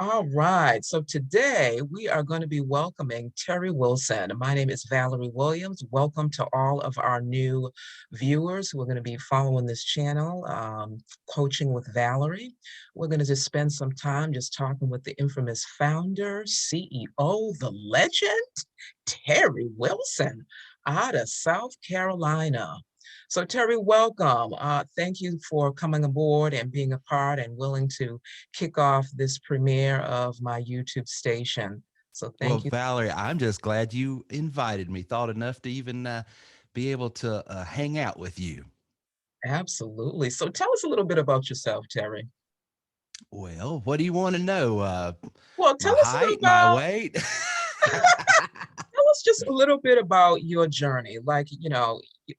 All right. So today we are going to be welcoming Terry Wilson. My name is Valerie Williams. Welcome to all of our new viewers who are going to be following this channel, Coaching with Valerie. We're going to just spend some time just talking with the infamous founder, CEO, the legend, Terry Wilson, out of South Carolina. So Terry, welcome. Thank you for coming aboard and being a part and willing to kick off this premiere of my YouTube station. So Well, thank you. Valerie, I'm just glad you invited me. Thought enough to even be able to hang out with you. Absolutely. So tell us a little bit about yourself, Terry. Well, what do you want to know? Well, My tell us a little height, my about, weight? tell us just a little bit about your journey.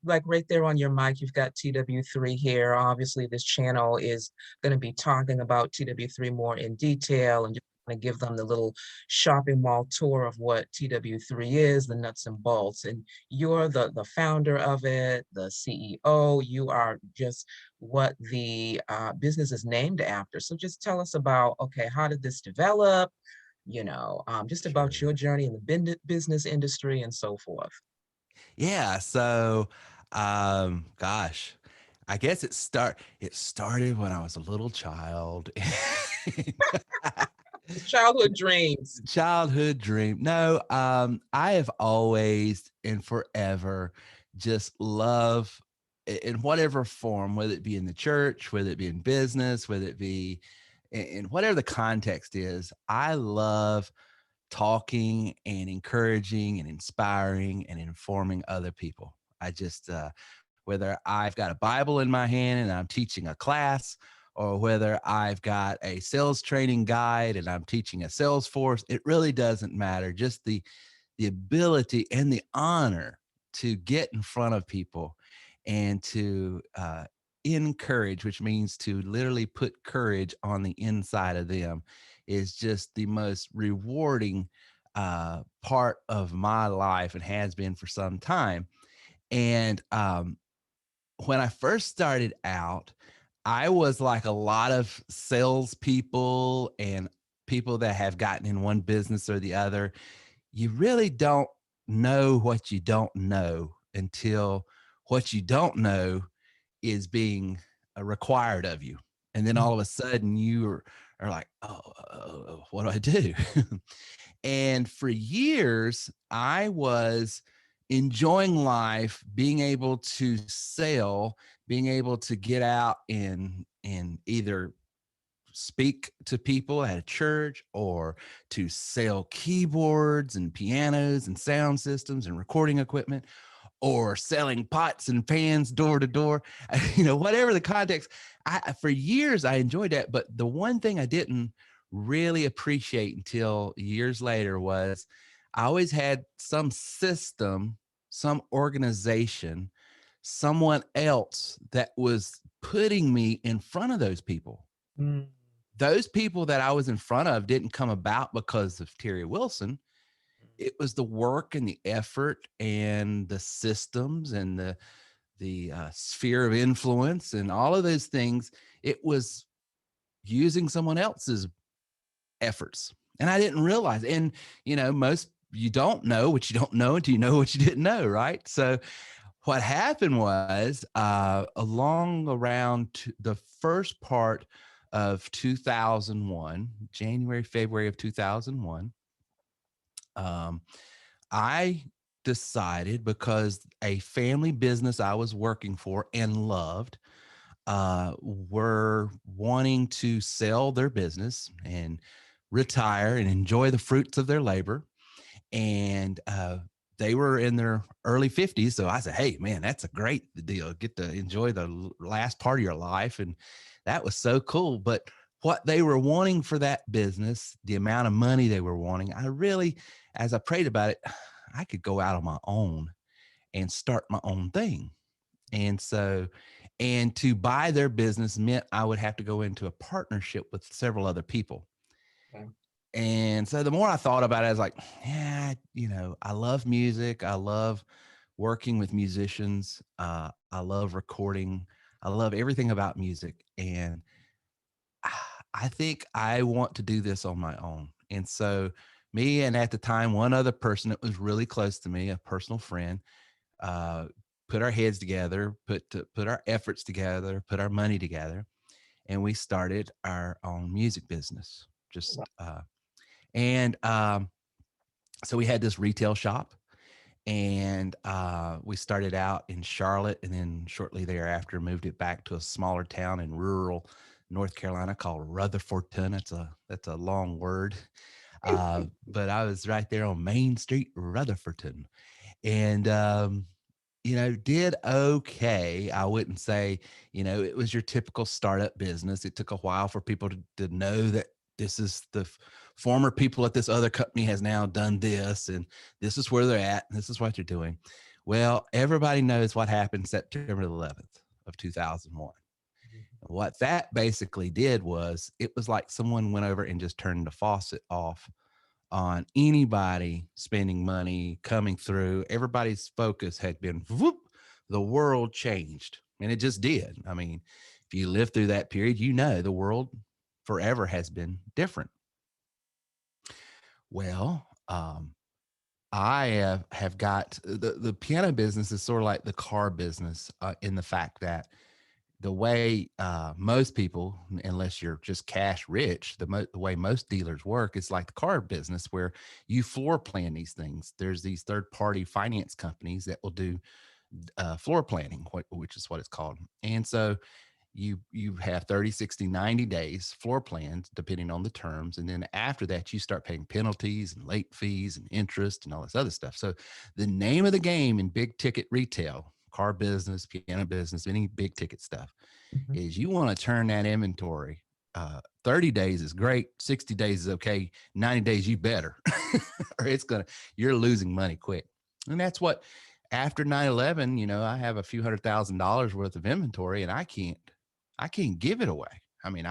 Like right there on your mic, you've got TW3 here. Obviously, this channel is going to be talking about TW3 more in detail and just going to give them the little shopping mall tour of what TW3 is, the nuts and bolts. And you're the founder of it, the CEO. You are just what the business is named after. So just tell us about, okay, how did this develop? Just about your Sure. journey in the business industry and so forth. Yeah. So, gosh, I guess it started when I was a little child. Childhood dreams. Childhood dream. No, I have always and forever just love in whatever form, whether it be in the church, whether it be in business, whether it be in whatever the context is. I love talking and encouraging and inspiring and informing other people. I just, whether I've got a Bible in my hand and I'm teaching a class, or whether I've got a sales training guide and I'm teaching a sales force, it really doesn't matter. Just the ability and the honor to get in front of people and to encourage, which means to literally put courage on the inside of them, is just the most rewarding part of my life and has been for some time. And when I first started out, I was like a lot of salespeople and people that have gotten in one business or the other. You really don't know what you don't know until what you don't know is being required of you. And then all of a sudden are like, oh, what do I do? And for years, I was enjoying life, being able to sell, being able to get out and either speak to people at a church or to sell keyboards and pianos and sound systems and recording equipment or selling pots and pans door to door, whatever the context. For years I enjoyed that, but the one thing I didn't really appreciate until years later was I always had some system, some organization, someone else that was putting me in front of those people. Mm, Those people that I was in front of didn't come about because of Terry Wilson. It was the work and the effort and the systems and the sphere of influence and all of those things. It was using someone else's efforts, and I didn't realize. And most you don't know what you don't know until you know what you didn't know, right? So what happened was along around the first part of 2001, January, February of 2001, um, I decided, because a family business I was working for and loved were wanting to sell their business and retire and enjoy the fruits of their labor. And they were in their early 50s. So I said, hey, man, that's a great deal. Get to enjoy the last part of your life. And that was so cool. But what they were wanting for that business, the amount of money they were wanting, I really, as I prayed about it, I could go out on my own and start my own thing. And so, and to buy their business meant I would have to go into a partnership with several other people. okay. And so the more I thought about it, I was like, yeah, I love music. I love working with musicians. I love recording. I love everything about music. And I think I want to do this on my own. And so me and at the time, one other person that was really close to me, a personal friend, uh, put our heads together, put our efforts together, put our money together, and we started our own music business. Just and So we had this retail shop, and we started out in Charlotte, and then shortly thereafter moved it back to a smaller town in rural North Carolina called Rutherfordton. That's a long word, but I was right there on Main Street, Rutherfordton, and did okay. I wouldn't say, it was your typical startup business. It took a while for people to know that this is the former people at this other company has now done this, and this is where they're at, and this is what they're doing. Well, everybody knows what happened September 11th of 2001. What that basically did was it was like someone went over and just turned the faucet off on anybody spending money coming through. Everybody's focus had been whoop, the world changed. And it just did. I mean, if you live through that period, the world forever has been different. Well, I have got the piano business is sort of like the car business in the fact that the way most people, unless you're just cash rich, the way most dealers work is like the car business where you floor plan these things. There's these third party finance companies that will do floor planning, which is what it's called. And so you have 30, 60, 90 days floor plans depending on the terms, and then after that you start paying penalties and late fees and interest and all this other stuff. So the name of the game in big ticket retail, car business, piano business, any big ticket stuff, Mhm. is you want to turn that inventory. 30 days is great, 60 days is okay, 90 days you better or you're losing money quick. And that's what, after 9/11, I have a few $100,000 worth of inventory, and I can't give it away. I mean,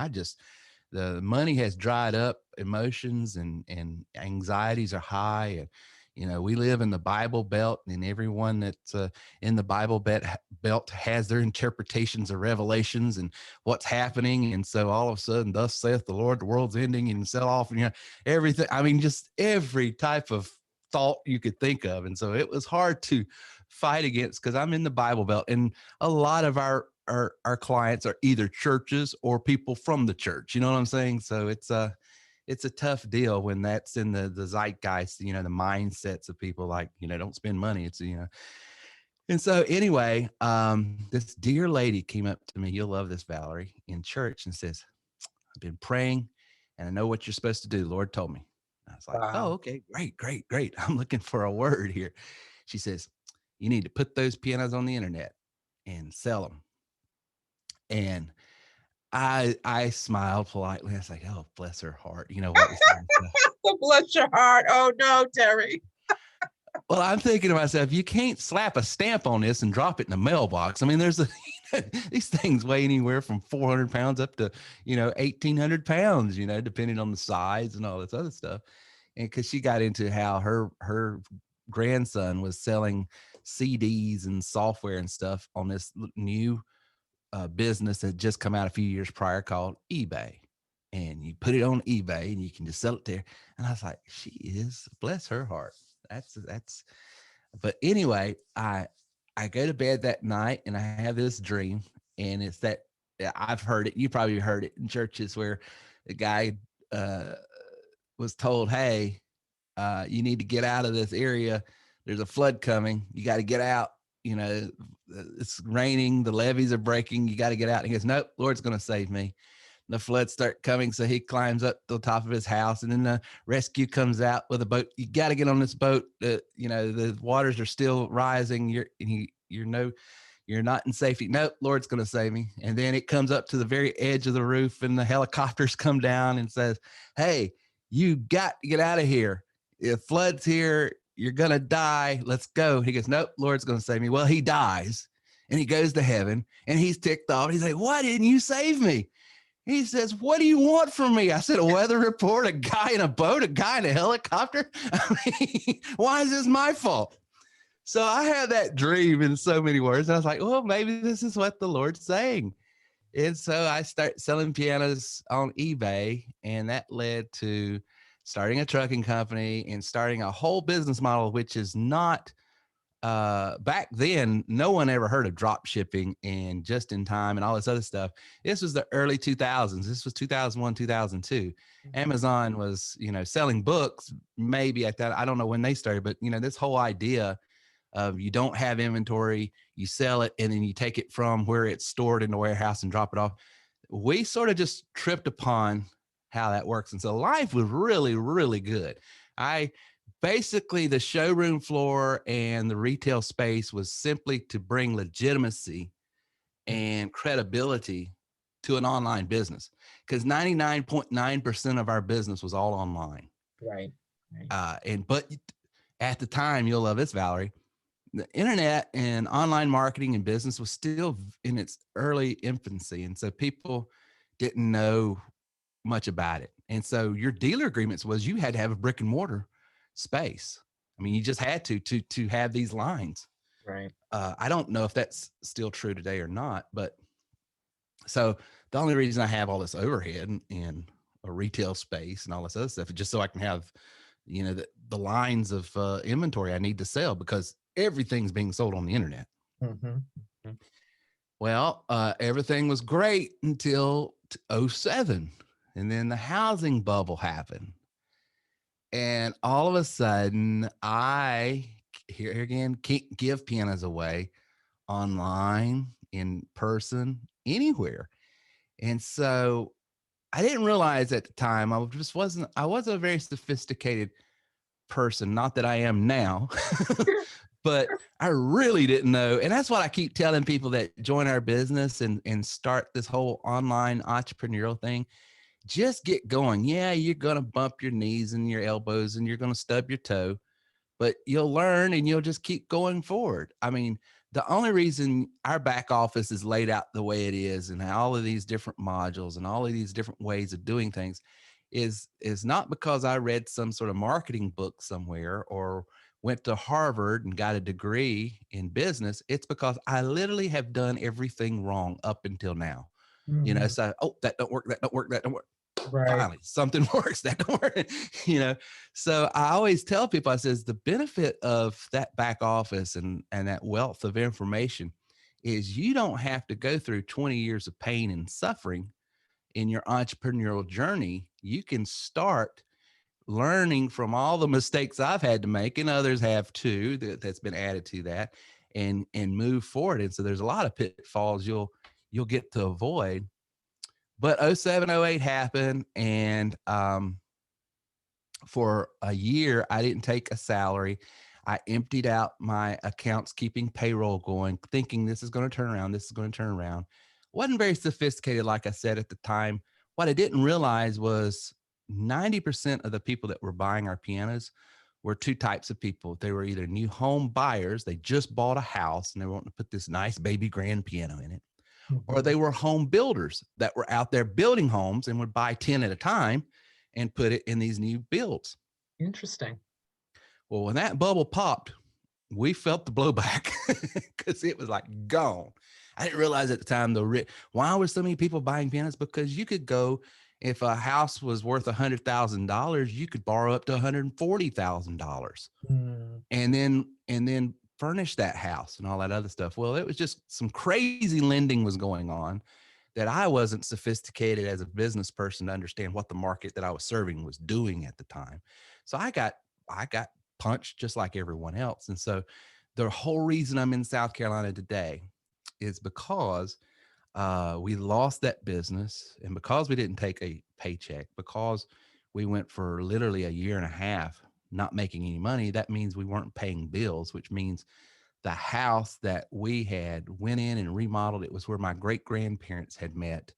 the money has dried up, emotions and anxieties are high. And, we live in the Bible Belt, and everyone that's in the Bible belt has their interpretations of revelations and what's happening. And so all of a sudden, thus saith the Lord, the world's ending and sell off, and, everything. I mean, just every type of thought you could think of. And so it was hard to fight against because I'm in the Bible Belt, and a lot of our clients are either churches or people from the church. You know what I'm saying? So it's a tough deal when that's in the zeitgeist, the mindsets of people like, don't spend money. And so anyway, this dear lady came up to me, you'll love this, Valerie, in church, and says, I've been praying and I know what you're supposed to do. Lord told me. I was like, oh, Wow. okay, great, great, great. I'm looking for a word here. She says, you need to put those pianos on the internet and sell them. And I smiled politely. I was like, "Oh, bless her heart." You know what was Bless your heart. Oh no, Terry. Well, I'm thinking to myself, you can't slap a stamp on this and drop it in the mailbox. I mean, these things weigh anywhere from 400 pounds up to, 1,800 pounds, depending on the size and all this other stuff. And because she got into how her grandson was selling CDs and software and stuff on this new business that had just come out a few years prior called eBay. And you put it on eBay and you can just sell it there. And I was like, she is, bless her heart. But anyway, I go to bed that night and I have this dream, and it's that I've heard it. You probably heard it in churches where the guy was told, hey, you need to get out of this area. There's a flood coming. You got to get out. It's raining. The levees are breaking. You got to get out. And he goes, nope, Lord's going to save me. And the floods start coming. So he climbs up to the top of his house, and then the rescue comes out with a boat. You got to get on this boat. The waters are still rising. You're not in safety. Nope, Lord's going to save me. And then it comes up to the very edge of the roof, and the helicopters come down and says, hey, you got to get out of here. If flood's here, you're going to die. Let's go. He goes, nope, Lord's going to save me. Well, he dies, and he goes to heaven, and he's ticked off. He's like, why didn't you save me? He says, what do you want from me? I said, a weather report, a guy in a boat, a guy in a helicopter. I mean, why is this my fault? So I had that dream in so many words. And I was like, well, maybe this is what the Lord's saying. And so I start selling pianos on eBay, and that led to starting a trucking company and starting a whole business model, which is not back then, no one ever heard of drop shipping and just in time and all this other stuff. This was the early 2000s. This was 2001, 2002. Mhm. Amazon was, selling books maybe at that. I don't know when they started, but this whole idea of you don't have inventory, you sell it, and then you take it from where it's stored in the warehouse and drop it off. We sort of just tripped upon how that works. And so life was really, really good. I basically, the showroom floor and the retail space was simply to bring legitimacy Mm. and credibility to an online business, because 99.9% of our business was all online. Right. Right. But at the time, you'll love this, Valerie, the internet and online marketing and business was still in its early infancy. And so people didn't know much about it. And so your dealer agreements was you had to have a brick and mortar space. I mean, you just had to have these lines. Right. I don't know if that's still true today or not, but so the only reason I have all this overhead and a retail space and all this other stuff is just so I can have, the lines of inventory I need to sell, because everything's being sold on the internet. Mhm. Mhm. Well, everything was great until '07, and then the housing bubble happened. And all of a sudden, I, here again, can't give pianos away online, in person, anywhere. And so I didn't realize at the time, I wasn't a very sophisticated person. Not that I am now, but I really didn't know. And that's what I keep telling people that join our business and start this whole online entrepreneurial thing. Just get going. Yeah, you're going to bump your knees and your elbows and you're going to stub your toe, but you'll learn and you'll just keep going forward. I mean, the only reason our back office is laid out the way it is and all of these different modules and all of these different ways of doing things is not because I read some sort of marketing book somewhere or went to Harvard and got a degree in business. It's because I literally have done everything wrong up until now. Mhm. So, oh, that don't work, that don't work, that don't work. Right. Finally, something works, that don't work, you know. So I always tell people, I says the benefit of that back office and that wealth of information is you don't have to go through 20 years of pain and suffering in your entrepreneurial journey. You can start learning from all the mistakes I've had to make, and others have too, that's been added to that, and move forward. And so there's a lot of pitfalls you'll get to avoid. But '07, '08 happened, and for a year I didn't take a salary. I emptied out my accounts, keeping payroll going, thinking this is going to turn around, this is going to turn around. Wasn't very sophisticated, like I said at the time. What I didn't realize was 90% of the people that were buying our pianos were two types of people. They were either new home buyers, they just bought a house and they wanted to put this nice baby grand piano in it, or Mhm. they were home builders that were out there building homes and would buy 10 at a time and put it in these new builds. Interesting. Well, when that bubble popped, we felt the blowback because it was like gone. I didn't realize at the time why were so many people buying pianos? Because you could go, if a house was worth $100,000, you could borrow up to $140,000 Mm. and then furnish that house and all that other stuff. Well, it was just some crazy lending was going on that I wasn't sophisticated as a business person to understand what the market that I was serving was doing at the time. So I got punched just like everyone else. And so the whole reason I'm in South Carolina today is because we lost that business, and because we didn't take a paycheck, because we went for literally a year and a half not making any money. That means we weren't paying bills, which means the house that we had went in and remodeled. It was where my great grandparents had met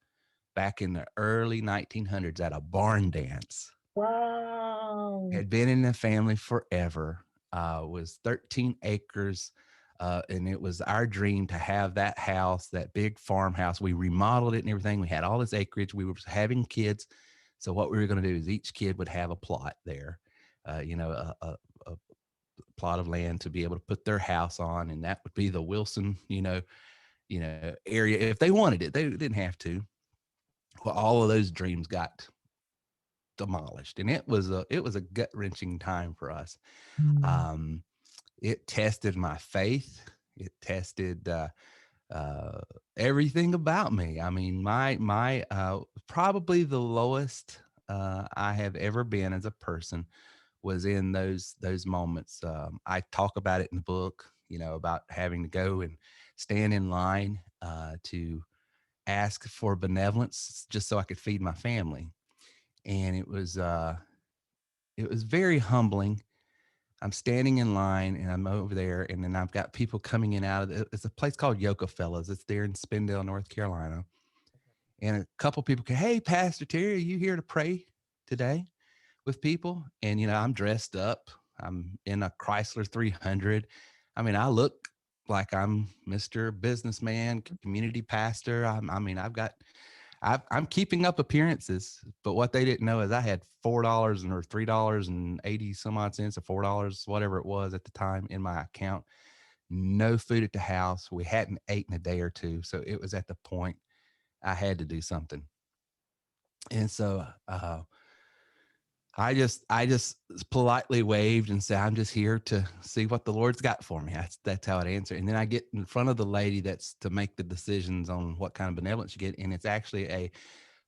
back in the early 1900s at a barn dance. Wow. Had been in the family forever. Was 13 acres. And it was our dream to have that house, that big farmhouse. We remodeled it and everything. We had all this acreage. We were having kids. So what we were going to do is each kid would have a plot there, a plot of land to be able to put their house on. And that would be the Wilson, area if they wanted it. They didn't have to. Well, all of those dreams got demolished, and it was a gut-wrenching time for us. Mm. Um, it tested my faith. It tested uh, everything about me. I mean, my probably the lowest I have ever been as a person was in those moments. I talk about it in the book, about having to go and stand in line to ask for benevolence just so I could feed my family, and it was very humbling. I'm standing in line and I'm over there, and then I've got people coming in out of it's a place called Yoka Fellas. It's there in Spindale, North Carolina. And a couple people go, "Hey, Pastor Terry, are you here to pray today with people?" And I'm dressed up. I'm in a Chrysler 300. I mean, I look like I'm Mr. Businessman, community pastor. I mean, I'm keeping up appearances, but what they didn't know is I had $4 or $3.80 some odd cents or $4, whatever it was at the time, in my account. No food at the house. We hadn't eaten a day or two, so it was at the point I had to do something. And so I just politely waved and said, "I'm just here to see what the Lord's got for me." That's how I'd answer. And then I get in front of the lady that's to make the decisions on what kind of benevolence you get, and it's actually a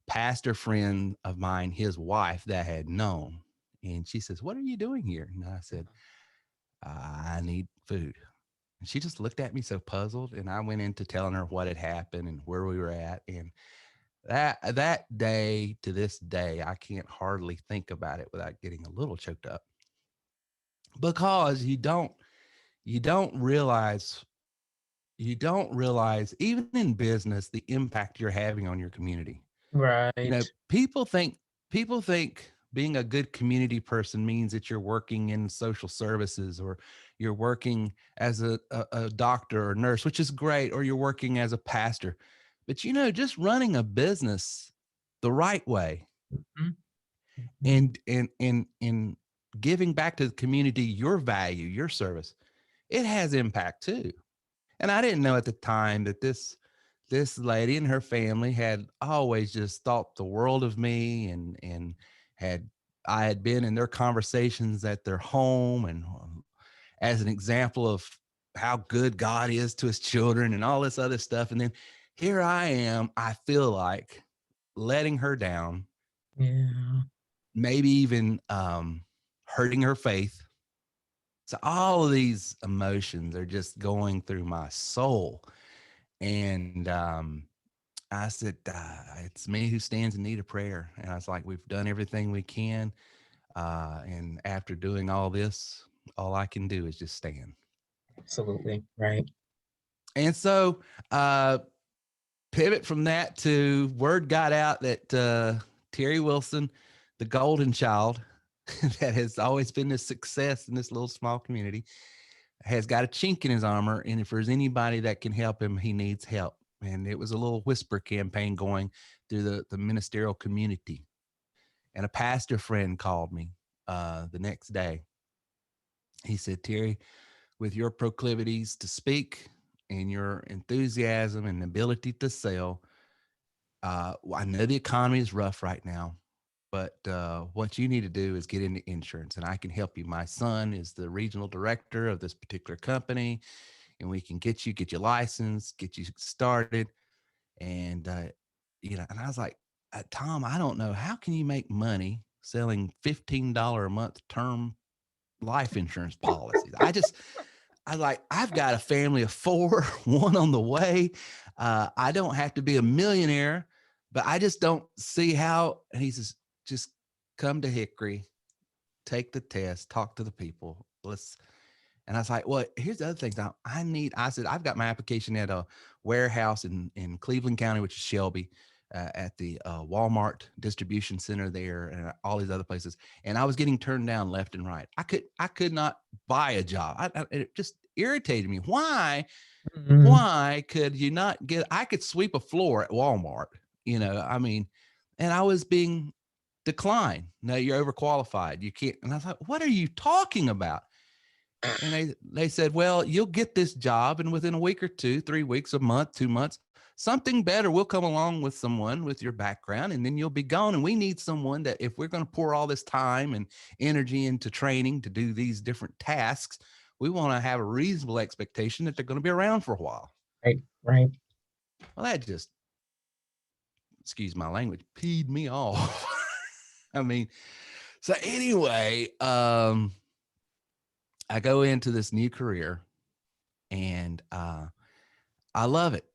pastor friend of mine, his wife, that I had known. And she says, "What are you doing here?" And I said, "I need food." And she just looked at me so puzzled. And I went into telling her what had happened and where we were at. And that day to this day, I can't hardly think about it without getting a little choked up, because you don't realize even in business the impact you're having on your community. Right. People think being a good community person means that you're working in social services, or you're working as a doctor or nurse, which is great, or you're working as a pastor. But just running a business the right way, Mhm. Mhm. and giving back to the community your value, your service, it has impact too. And I didn't know at the time that this lady and her family had always just thought the world of me, and had I had been in their conversations at their home, and as an example of how good God is to his children and all this other stuff. And then here I am, I feel like letting her down, Yeah. maybe even hurting her faith. So all of these emotions are just going through my soul. And I said, "It's me who stands in need of prayer." And I was like, "We've done everything we can. And after doing all this, all I can do is just stand." Absolutely. Right. And so, pivot from that to word got out that Terry Wilson, the golden child that has always been a success in this little small community, has got a chink in his armor. And if there's anybody that can help him, he needs help. And it was a little whisper campaign going through the ministerial community. And a pastor friend called me the next day. He said, "Terry, with your proclivities to speak and your enthusiasm and ability to sell, I know the economy is rough right now, but what you need to do is get into insurance, and I can help you. My son is the regional director of this particular company, and we can get you licensed, get you started." And and I was like, "Tom, I don't know, how can you make money selling $15 a month term life insurance policies?" I like, "I've got a family of four, one on the way. I don't have to be a millionaire, but I just don't see how." And he says, "Just come to Hickory, take the test, talk to the people. Let's." And I was like, "Well, here's the other things I said, "I've got my application at a warehouse in Cleveland County, which is Shelby, at the Walmart distribution center there, and all these other places. And I was getting turned down left and right. I could not buy a job. It just irritated me. Why Mhm. why could you not get? I could sweep a floor at Walmart, I mean, and I was being declined. No, you're overqualified. You can't." And I was like, "What are you talking about?" And they said, well, you'll get this job, and within a week or two, 3 weeks, a month, 2 months, something better will come along with someone with your background, and then you'll be gone. And we need someone that, if we're going to pour all this time and energy into training to do these different tasks, we want to have a reasonable expectation that they're going to be around for a while. Right, right. Well, that just, excuse my language, peed me off. I mean, so anyway, I go into this new career, and I love it.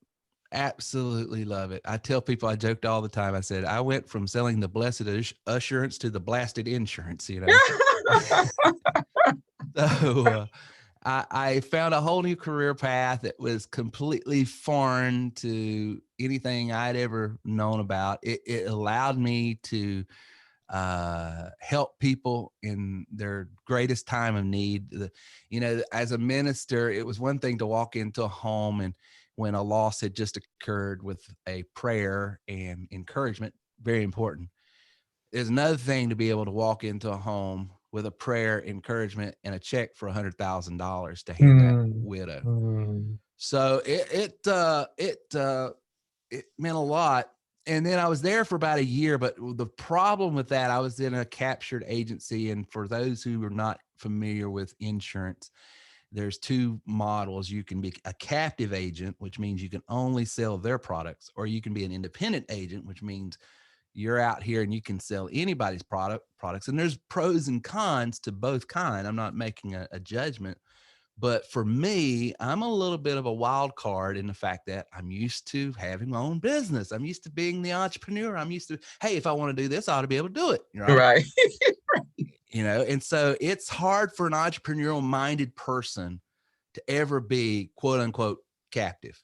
Absolutely love it. I tell people, I joked all the time. I said, I went from selling the blessed assurance to the blasted insurance, you know? So I found a whole new career path that was completely foreign to anything I'd ever known about. It allowed me to help people in their greatest time of need. You know, as a minister, it was one thing to walk into a home and when a loss had just occurred with a prayer and encouragement, very important. There's another thing to be able to walk into a home with a prayer, encouragement, and a check for $100,000 to hand that widow. So it meant a lot. And then I was there for about a year, but the problem with that, I was in a captured agency. And for those who are not familiar with insurance, there's two models. You can be a captive agent, which means you can only sell their products, or you can be an independent agent, which means you're out here and you can sell anybody's products. And there's pros and cons to both kind. I'm not making a judgment. But for me, I'm a little bit of a wild card in the fact that I'm used to having my own business. I'm used to being the entrepreneur. I'm used to, hey, if I want to do this, I ought to be able to do it. Right. Right. You know, and so it's hard for an entrepreneurial minded person to ever be quote unquote captive.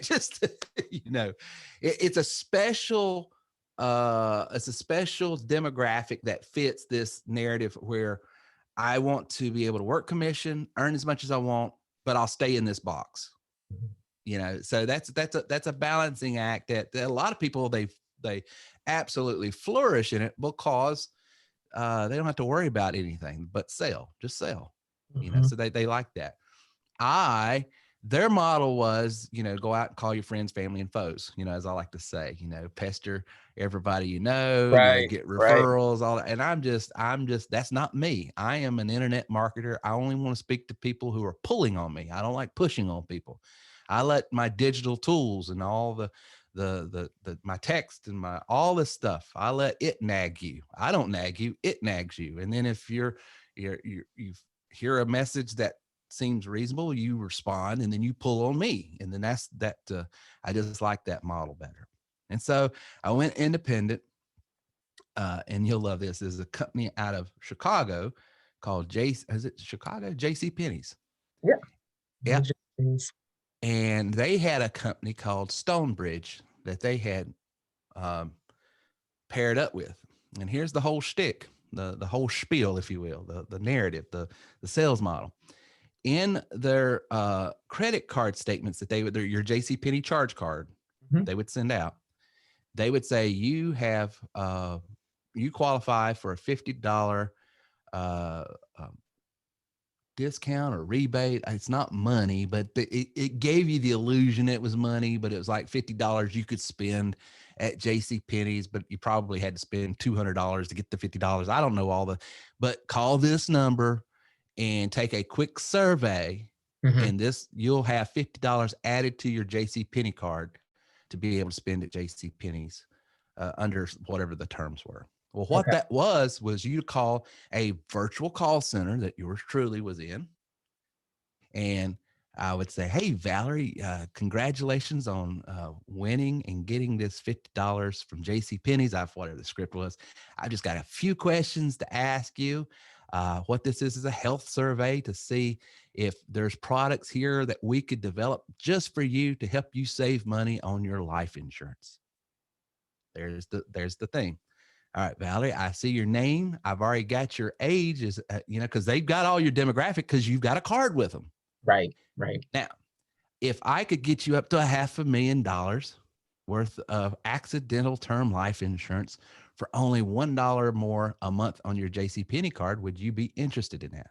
Just, you know, it's a special demographic that fits this narrative where I want to be able to work commission, earn as much as I want, but I'll stay in this box. You know, so that's a balancing act that a lot of people, they absolutely flourish in it because they don't have to worry about anything but just sell. You know, so they like that. Their model was, you know, go out and call your friends, family, and foes, you know, as I like to say, you know, pester everybody, you know, get referrals, all that. And I'm just, that's not me. I am an internet marketer. I only want to speak to people who are pulling on me. I don't like pushing on people. I let my digital tools and all my text and all this stuff, I let it nag you. I don't nag you, it nags you. And then if you hear a message that seems reasonable, you respond, and then you pull on me. And then I just like that model better. And so I went independent, and you'll love this. There's a company out of Chicago called JC Penney's. Yeah. Yeah. And they had a company called Stonebridge that they had paired up with. And here's the whole shtick, the whole spiel, if you will, the narrative, the sales model. In their credit card statements that your JCPenney charge card, they would send out, they would say, you qualify for a $50 discount or rebate. It's not money, but it gave you the illusion it was money, but it was like $50 you could spend at JCPenney's, but you probably had to spend $200 to get the $50. I don't know but call this number and take a quick survey, and you'll have $50 added to your JCPenney card to be able to spend at JCPenney's under whatever the terms were. Well, what that was you call a virtual call center that yours truly was in. And I would say, hey, Valerie, congratulations on winning and getting this $50 from JCPenney's. Whatever the script was. I've just got a few questions to ask you. What this is a health survey to see if there's products here that we could develop just for you to help you save money on your life insurance. There's the thing. All right, Valerie, I see your name. I've already got your age, because they've got all your demographic because you've got a card with them. Right. Now, if I could get you up to $500,000 worth of accidental term life insurance for only $1 more a month on your JCPenney card, would you be interested in that?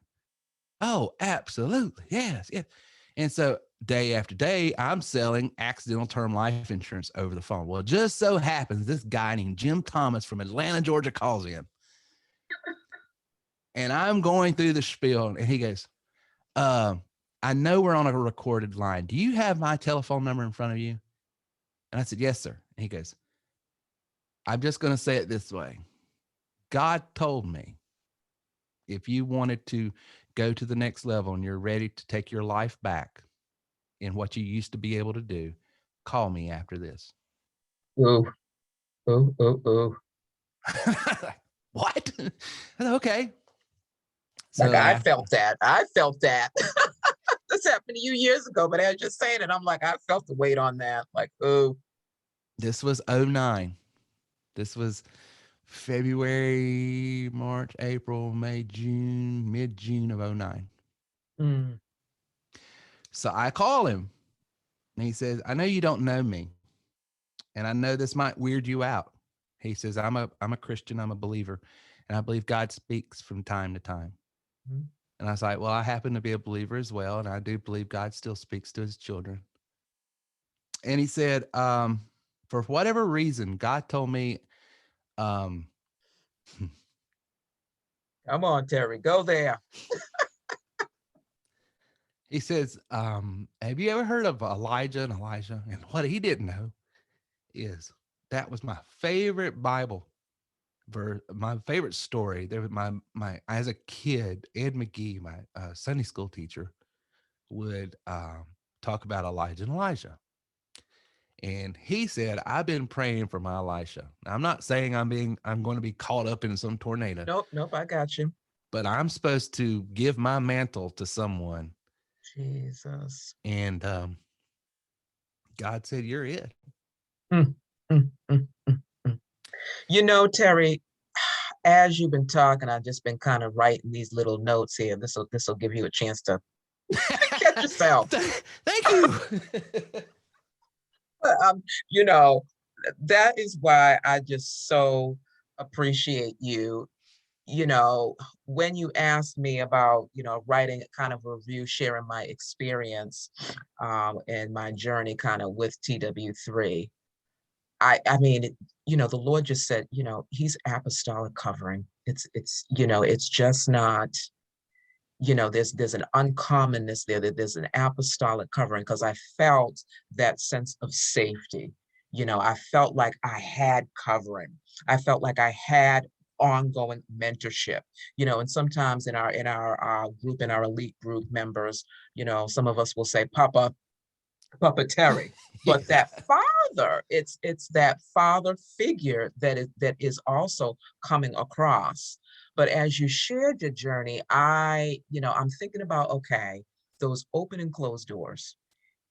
Oh, absolutely. Yes. Yes. And so day after day, I'm selling accidental term life insurance over the phone. Well, it just so happens this guy named Jim Thomas from Atlanta, Georgia calls in. And I'm going through the spiel, and he goes, I know we're on a recorded line. Do you have my telephone number in front of you? And I said, yes, sir. And he goes, I'm just going to say it this way. God told me if you wanted to go to the next level and you're ready to take your life back in what you used to be able to do, call me after this. Ooh, ooh, ooh, ooh. What? Okay. Like So I felt that. I felt that. This happened to you years ago, but I was just saying it. I'm like, I felt the weight on that. Like, ooh. this was '09. This was February, March, April, May, June, mid-June of '09. Mm. So I call him and he says, I know you don't know me. And I know this might weird you out. He says, I'm a Christian, I'm a believer, and I believe God speaks from time to time. Mm. And I was like, well, I happen to be a believer as well, and I do believe God still speaks to his children. And he said, for whatever reason, God told me, um, Come on, Terry, go there. he says, have you ever heard of Elijah and Elijah? And what he didn't know is that was my favorite Bible verse, my favorite story. There was my as a kid, Ed McGee, my Sunday school teacher, would talk about Elijah and Elijah. And he said, I've been praying for my Elisha. Now, I'm not saying I'm going to be caught up in some tornado, Nope, nope, I got you. but I'm supposed to give my mantle to someone. Jesus. And God said, you're it. Mm, mm, mm, mm, mm. You know, Terry, as you've been talking, I've just been kind of writing these little notes here. This will give you a chance to catch yourself. Thank you. Um, you know, that is why I just so appreciate you. You know, when you asked me about, writing a kind of review, sharing my experience and my journey kind of with TW3, I mean, the Lord just said, he's apostolic covering. It's just not, there's an uncommonness there, that there's an apostolic covering, because I felt that sense of safety. I felt like I had covering. I felt like I had ongoing mentorship. And sometimes in our group, in our elite group members, some of us will say, Papa Terry. But Yeah. that father, it's that father figure that is also coming across. But as you shared your journey, I'm thinking about, okay, those open and closed doors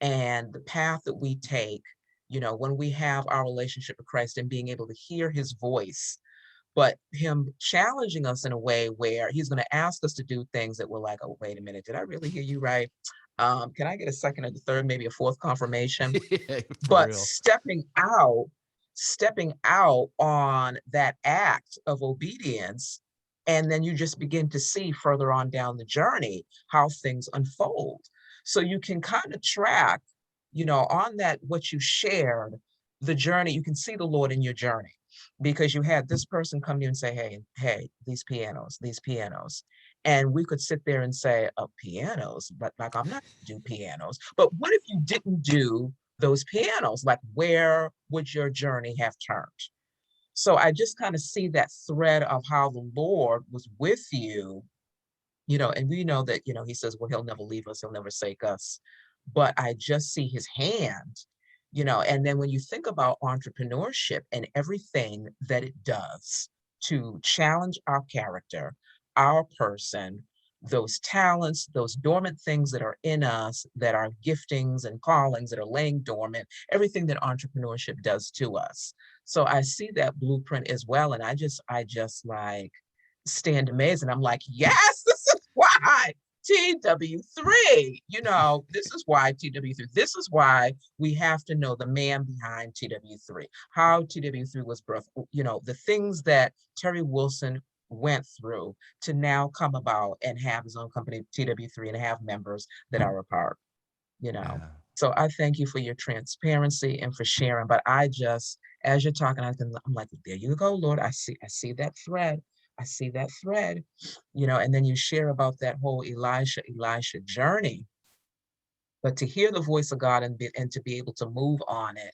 and the path that we take, when we have our relationship with Christ and being able to hear his voice, but him challenging us in a way where he's going to ask us to do things that we're like, oh, wait a minute, did I really hear you right? Can I get a second or the third, maybe a fourth confirmation? Yeah, for But real. stepping out on that act of obedience, and then you just begin to see further on down the journey how things unfold. So you can kind of track, on that what you shared, the journey. You can see the Lord in your journey, because you had this person come to you and say, hey, these pianos. And we could sit there and say, oh, pianos, but like, I'm not gonna do pianos. But what if you didn't do those pianos? Like, where would your journey have turned? So I just kind of see that thread of how the Lord was with you, and we know that, he says, well, he'll never leave us, he'll never forsake us. But I just see his hand, and then when you think about entrepreneurship and everything that it does to challenge our character, our person, those talents, those dormant things that are in us, that are giftings and callings that are laying dormant, everything that entrepreneurship does to us. So I see that blueprint as well. And I just like stand amazed, and I'm like, yes, this is why TW3, this is why TW3, this is why we have to know the man behind TW3, how TW3 was birthed, the things that Terry Wilson went through to now come about and have his own company, TW3, and have members that are a part, you know. Yeah. So I thank you for your transparency and for sharing. But I just, as you're talking, I'm like, there you go, Lord. I see that thread. I see that thread, and then you share about that whole Elisha journey. But to hear the voice of God and to be able to move on it,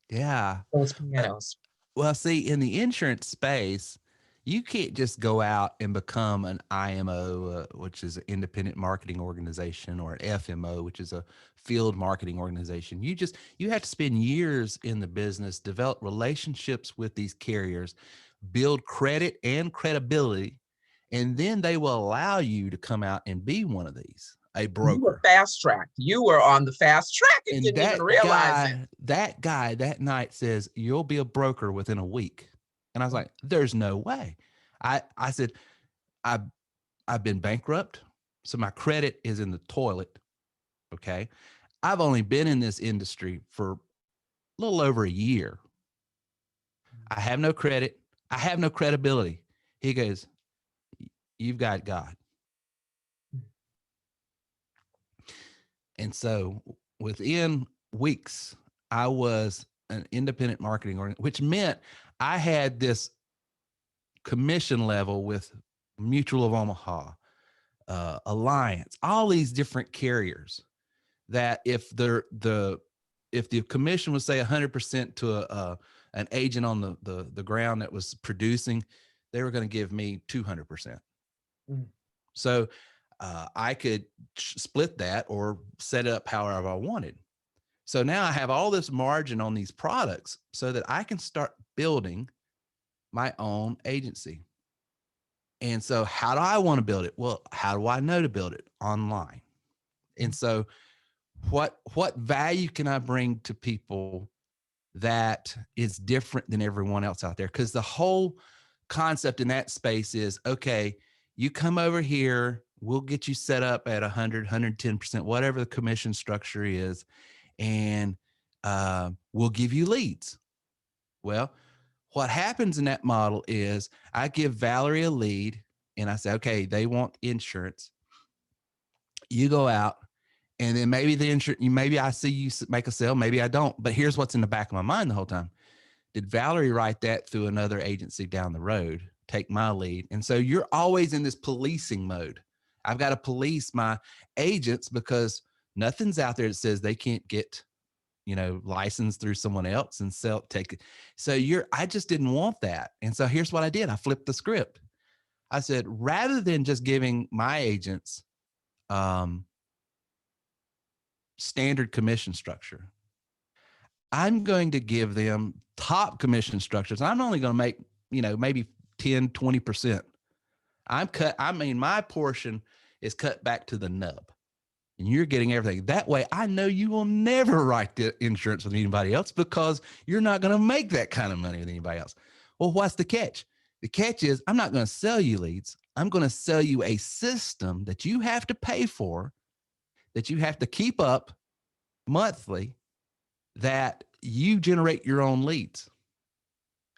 Yeah. those Uh, pianos. Well, see, in the insurance space, you can't just go out and become an IMO, which is an independent marketing organization, or an FMO, which is a field marketing organization. You have to spend years in the business, develop relationships with these carriers, build credit and credibility, and then they will allow you to come out and be one of these, a You were broker. fast tracked. You were on the fast track and And didn't even realize it. that guy that night says, "You'll be a broker within a week." And I was Oh, like, "There's no way." I said, "I've I've been bankrupt, so my credit is in the toilet. Okay. I've only been in this industry for a little over a year. I have no credit. I have no credibility." He goes, "You've got God." And so within weeks, I was an independent marketing organization, which meant I had this commission level with Mutual of Omaha, Alliance, all these different carriers. That if the commission was say 100% to an agent on the ground that was producing, they were going to give me 200%. mm, So I could split that or set it up however I wanted. So now I have all this margin on these products so that I can start building my own agency. And so how do I want to build it? Well, how do I know to build it? Online. And so what value can I bring to people that is different than everyone else out there? Because the whole concept in that space is, okay, you come over here, we'll get you set up at 100, 110%, whatever the commission structure is, and we'll give you leads. Well, what happens in that model is I give Valerie a lead and I say, okay, they want insurance. You go out, and then maybe the insurance, maybe I see you make a sale, maybe I don't. But here's what's in the back of my mind the whole time. Did Valerie write that through another agency down the road, take my lead? And so you're always in this policing mode. I've got to police my agents because nothing's out there that says they can't get, licensed through someone else and take it. So I just didn't want that. And so here's what I did. I flipped the script. I said, rather than just giving my agents standard commission structure, I'm going to give them top commission structures. I'm only going to make, maybe 10, 20%. My portion is cut back to the nub, and you're getting everything. That way, I know you will never write the insurance with anybody else because you're not going to make that kind of money with anybody else. Well, what's the catch? The catch is I'm not going to sell you leads. I'm going to sell you a system that you have to pay for, that you have to keep up monthly, that you generate your own leads.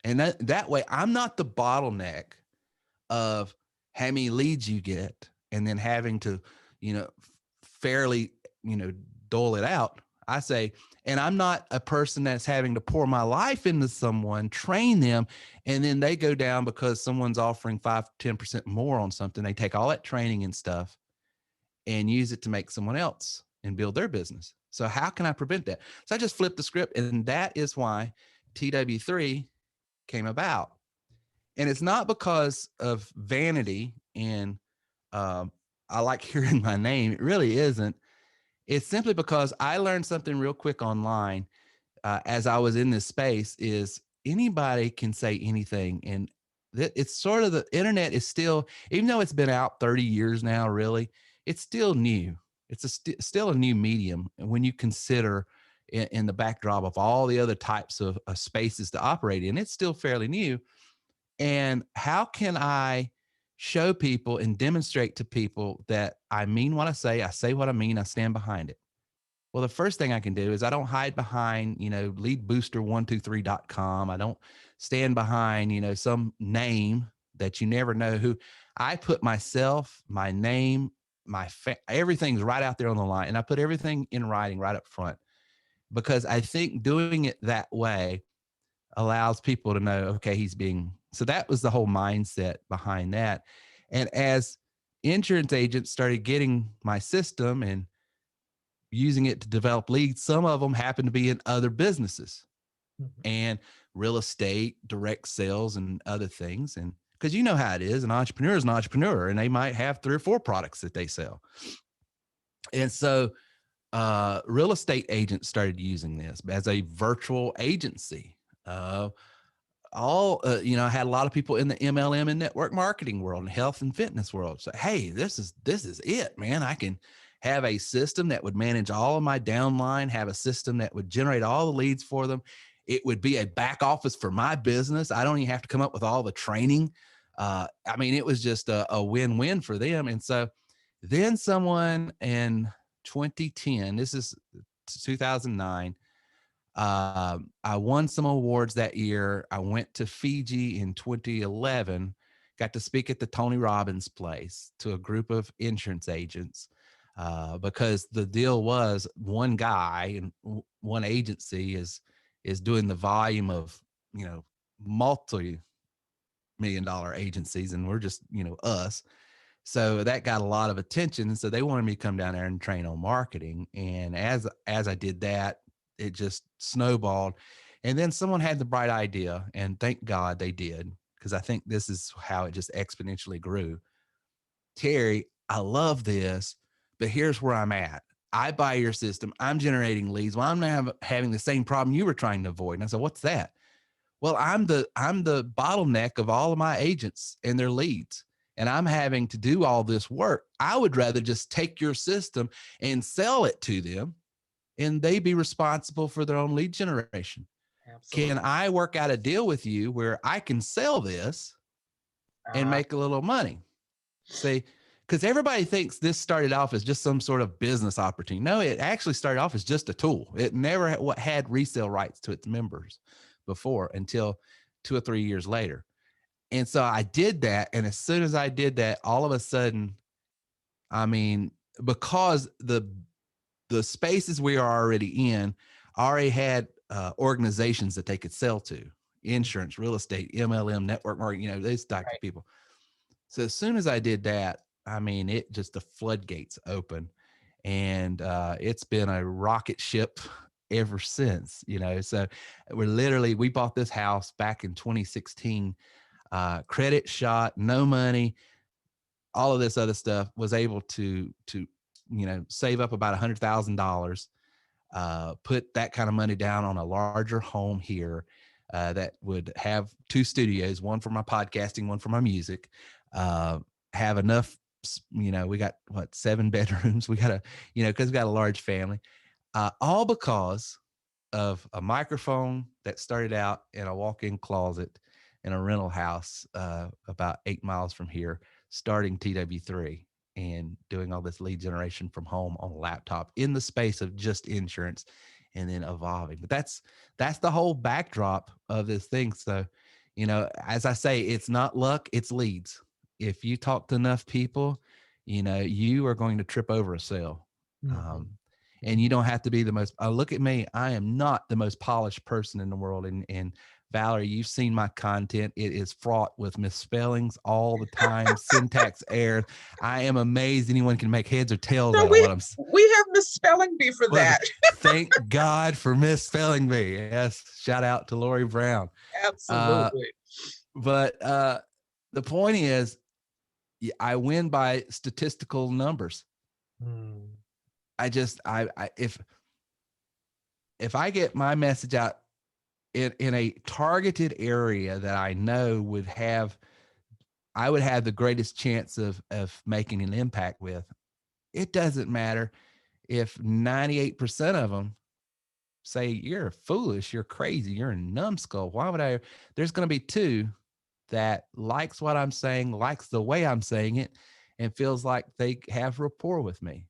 And that way, I'm not the bottleneck of how many leads you get and then having to, fairly, dole it out. I say, and I'm not a person that's having to pour my life into someone, train them, and then they go down because someone's offering 5-10% more on something. They take all that training and stuff and use it to make someone else and build their business. So how can I prevent that? So I just flipped the script, and that is why TW3 came about. And it's not because of vanity and I like hearing my name. It really isn't. It's simply because I learned something real quick online as I was in this space is anybody can say anything. And it's sort of the internet is still, even though it's been out 30 years now, really, it's still new. It's still a new medium. And when you consider in the backdrop of all the other types of spaces to operate in, it's still fairly new. And how can I show people and demonstrate to people that I mean what I say what I mean, I stand behind it? Well, the first thing I can do is I don't hide behind, leadbooster123.com. I don't stand behind, some name. that you never know who. I put myself, my name, everything's right out there on the line, and I put everything in writing right up front, because I think doing it that way allows people to know, okay, so that was the whole mindset behind that. And as insurance agents started getting my system and using it to develop leads, some of them happen to be in other businesses and real estate, direct sales, and other things. And because you know how it is, an entrepreneur is an entrepreneur, and they might have 3 or 4 products that they sell. And so real estate agents started using this as a virtual agency. I had a lot of people in the MLM and network marketing world and health and fitness world say, hey, this is it, man. I can have a system that would manage all of my downline, have a system that would generate all the leads for them. It would be a back office for my business. I don't even have to come up with all the training. It was just a win-win for them. And so then someone in 2010, this is 2009, I won some awards that year. I went to Fiji in 2011, got to speak at the Tony Robbins place to a group of insurance agents, because the deal was one guy and one agency is doing the volume of, multi-million-dollar agencies, and we're just, us. So that got a lot of attention. And so they wanted me to come down there and train on marketing. And as I did that, it just snowballed. And then someone had the bright idea, and thank God they did, because I think this is how it just exponentially grew. Terry, I love this, but here's where I'm at. I buy your system. I'm generating leads. Well, I'm not having the same problem you were trying to avoid. And I said, what's that? Well, I'm the bottleneck of all of my agents and their leads, and I'm having to do all this work. I would rather just take your system and sell it to them, and they be responsible for their own lead generation. Absolutely. Can I work out a deal with you where I can sell this and make a little money? See, because everybody thinks this started off as just some sort of business opportunity. No, it actually started off as just a tool. It never had resale rights to its members before until 2 or 3 years later. And so I did that. And as soon as I did that, all of a sudden, because the spaces we are already in already had organizations that they could sell to: insurance, real estate, MLM, network marketing, those type of people. So as soon as I did that, it just, the floodgates open, and it's been a rocket ship ever since, so we bought this house back in 2016, credit shot, no money, all of this other stuff, was able to save up about $100,000, put that kind of money down on a larger home here, that would have 2 studios, one for my podcasting, one for my music, have enough, we got 7 bedrooms. We got because we got a large family, all because of a microphone that started out in a walk-in closet in a rental house, about 8 miles from here, starting TW3 and doing all this lead generation from home on a laptop in the space of just insurance, and then evolving. But that's the whole backdrop of this thing. So, as I say, it's not luck, it's leads. If you talk to enough people, you are going to trip over a sale. And you don't have to be the most, look at me, I am not the most polished person in the world. And Valerie, you've seen my content. It is fraught with misspellings all the time, syntax errors. I am amazed anyone can make heads or tails out of what I'm saying. We have misspelling bee for that. Thank God for misspelling bee. Yes. Shout out to Lori Brown. Absolutely. But the point is, I win by statistical numbers. If I get my message out in a targeted area that I know I would have the greatest chance of making an impact with, it doesn't matter if 98% of them say, you're foolish, you're crazy, you're a numbskull. Why would I? There's going to be 2 that likes what I'm saying, likes the way I'm saying it, and feels like they have rapport with me.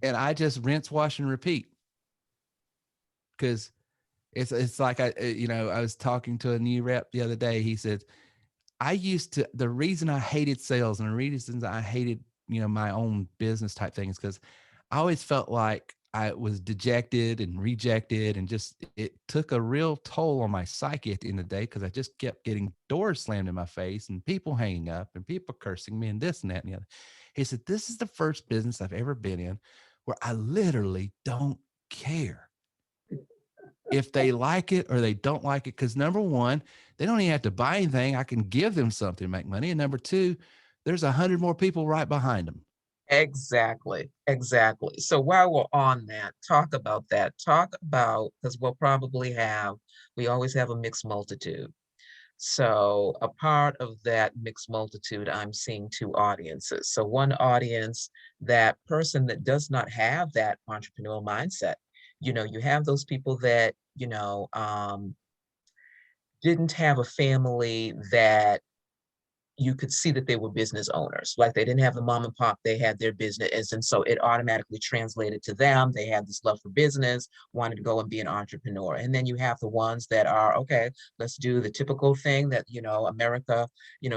And I just rinse, wash, and repeat. Because it's like, I was talking to a new rep the other day. He said, the reason I hated sales and the reasons I hated, my own business type thing is because I always felt like I was dejected and rejected, and just it took a real toll on my psyche at the end of the day because I just kept getting doors slammed in my face and people hanging up and people cursing me and this and that and the other. He said, "This is the first business I've ever been in where I literally don't care if they like it or they don't like it. Because number one, they don't even have to buy anything. I can give them something to make money. And number two, there's 100 more people right behind them." Exactly, exactly. So while we're on that, talk about that. Talk about, because we always have a mixed multitude. So a part of that mixed multitude, I'm seeing two audiences. So one audience, that person that does not have that entrepreneurial mindset. You have those people that, didn't have a family that you could see that they were business owners. Like they didn't have the mom and pop, they had their business. And so it automatically translated to them. They had this love for business, wanted to go and be an entrepreneur. And then you have the ones that are, okay, let's do the typical thing that, America,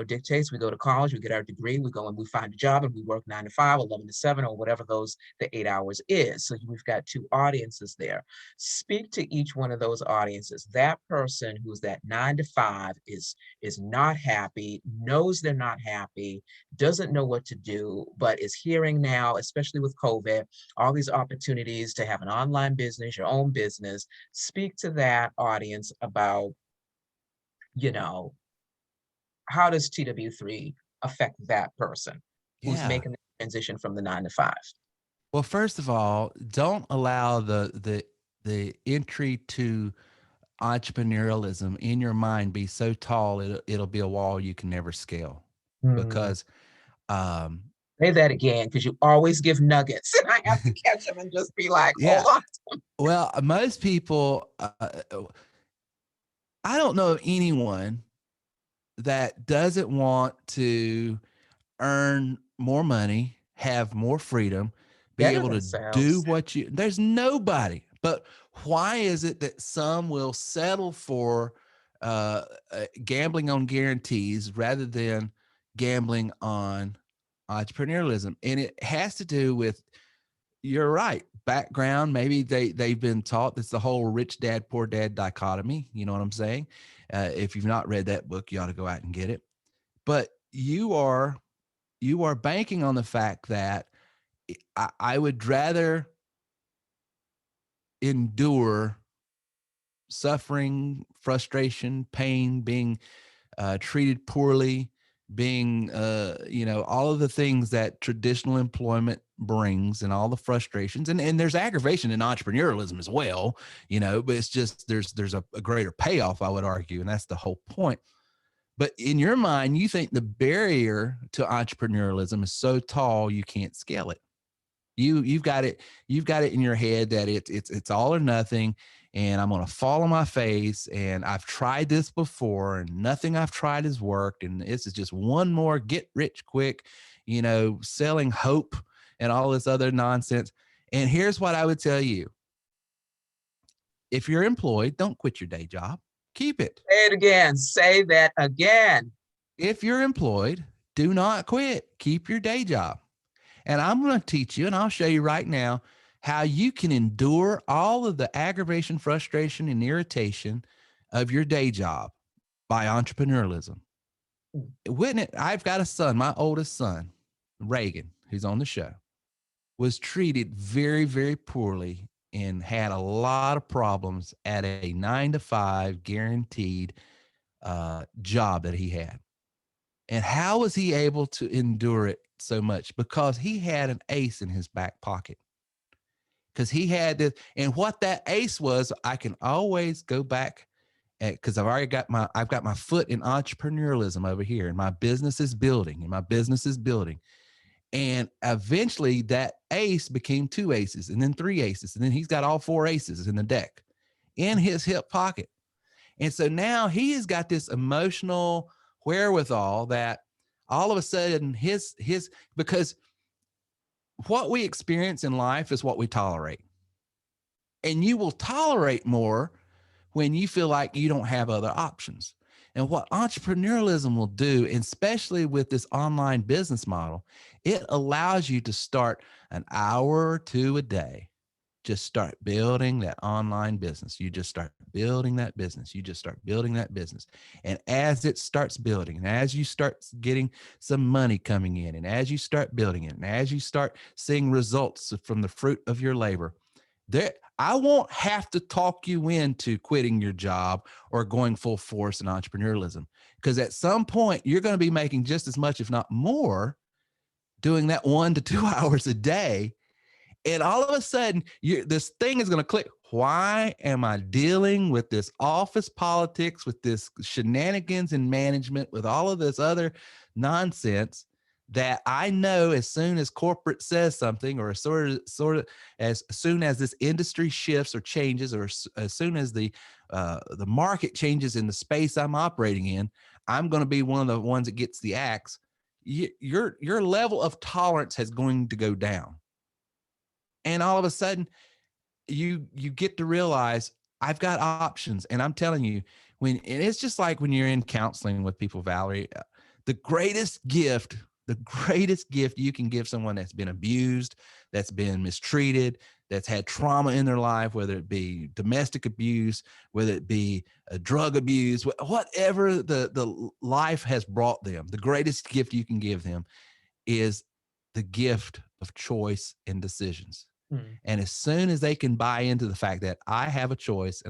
dictates. We go to college, we get our degree, we go and we find a job and we work 9 to 5, 11 to 7, or whatever the 8 hours is. So we've got two audiences there. Speak to each one of those audiences. That person who's that 9 to 5 is not happy, knows they're not happy, doesn't know what to do, but is hearing now, especially with COVID, all these opportunities to have an online business, your own business. Speak to that audience about, you know, how does TW3 affect that person who's Yeah. making the transition from the 9 to 5? Well, first of all, don't allow the entry to entrepreneurialism in your mind be so tall it'll be a wall you can never scale. Hmm. Because um Say that again, because you always give nuggets, and I have to catch them and just be like, yeah, hold on. well, most people, I don't know of anyone that doesn't want to earn more money, have more freedom, be Better able to do themselves. there's nobody. But why is it that some will settle for gambling on guarantees rather than gambling on entrepreneurialism? And it has to do with, you're right, background. Maybe they've been taught that's the whole rich dad poor dad dichotomy. You know what I'm saying? If you've not read that book, you ought to go out and get it. But you are banking on the fact that I would rather endure suffering, frustration, pain, being treated poorly, being, all of the things that traditional employment brings and all the frustrations. And there's aggravation in entrepreneurialism as well, but it's just there's a greater payoff, I would argue. And that's the whole point. But in your mind, you think the barrier to entrepreneurialism is so tall you can't scale it. You've got it in your head that it's all or nothing, and I'm going to fall on my face, and I've tried this before and nothing I've tried has worked, and this is just one more get rich quick, selling hope and all this other nonsense. And here's what I would tell you: if you're employed, don't quit your day job, keep it. Say it again. Say that again. If you're employed, do not quit, keep your day job. And I'm going to teach you, and I'll show you right now how you can endure all of the aggravation, frustration, and irritation of your day job by entrepreneurialism. Wouldn't it? I've got a son, my oldest son, Reagan, who's on the show, was treated very, very poorly and had a lot of problems at a 9 to 5 guaranteed job that he had. And how was he able to endure it so much? Because he had an ace in his back pocket. Because he had this, and what that ace was, I can always go back at, because I've got my foot in entrepreneurialism over here, and my business is building, and eventually that ace became 2 aces, and then 3 aces, and then he's got all 4 aces in the deck in his hip pocket. And so now he has got this emotional wherewithal that all of a sudden because what we experience in life is what we tolerate. And you will tolerate more when you feel like you don't have other options. And what entrepreneurialism will do, and especially with this online business model, it allows you to start an hour or two a day. Just start building that online business. You just start building that business. You just start building that business. And as it starts building, and as you start getting some money coming in, and as you start building it, and as you start seeing results from the fruit of your labor, there, I won't have to talk you into quitting your job or going full force in entrepreneurialism, because at some point you're going to be making just as much, if not more, doing that 1 to 2 hours a day. And all of a sudden, this thing is going to click. Why am I dealing with this office politics, with this shenanigans in management, with all of this other nonsense that I know as soon as corporate says something, or sort of as soon as this industry shifts or changes, or as soon as the market changes in the space I'm operating in, I'm going to be one of the ones that gets the axe. Your level of tolerance is going to go down. And all of a sudden you get to realize I've got options. And I'm telling you, and it's just like when you're in counseling with people, Valerie, the greatest gift you can give someone that's been abused, that's been mistreated, that's had trauma in their life, whether it be domestic abuse, whether it be a drug abuse, whatever the life has brought them, the greatest gift you can give them is the gift of choice and decisions. And as soon as they can buy into the fact that I have a choice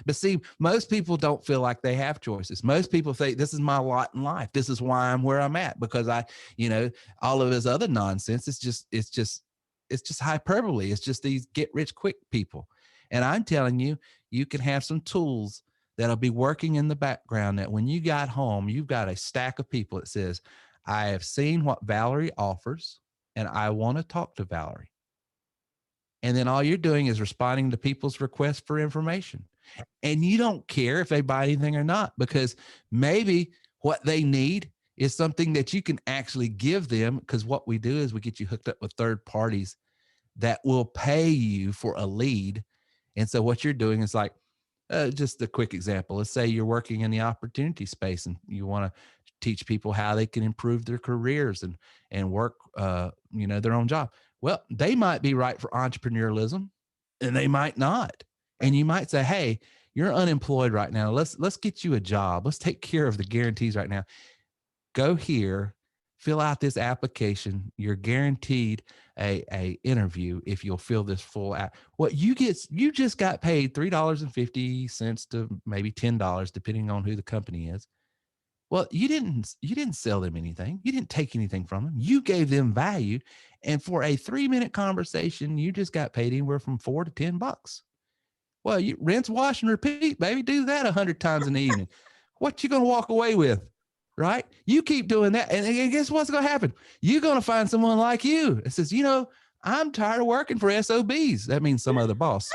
but see, most people don't feel like they have choices. Most people think this is my lot in life. This is why I'm where I'm at, because all of this other nonsense, it's just hyperbole. It's just these get rich quick people. And I'm telling you, you can have some tools that'll be working in the background that when you got home, you've got a stack of people that says, I have seen what Valerie offers and I want to talk to Valerie. And then all you're doing is responding to people's requests for information. And you don't care if they buy anything or not, because maybe what they need is something that you can actually give them. Because what we do is we get you hooked up with third parties that will pay you for a lead. And so what you're doing is like, just a quick example. Let's say you're working in the opportunity space and you want to teach people how they can improve their careers and work, their own job. Well, they might be right for entrepreneurialism and they might not. And you might say, hey, you're unemployed right now. Let's get you a job. Let's take care of the guarantees right now. Go here, fill out this application. You're guaranteed a interview if you'll fill this full app. What you just got paid $3.50 to maybe $10, depending on who the company is. Well, you didn't sell them anything. You didn't take anything from them. You gave them value. And for a 3-minute conversation, you just got paid anywhere from $4 to $10. Well, you rinse, wash, and repeat, baby. Do that 100 times in the evening. What you going to walk away with, right? You keep doing that. And guess what's going to happen? You're going to find someone like you that says, I'm tired of working for SOBs. That means some other boss.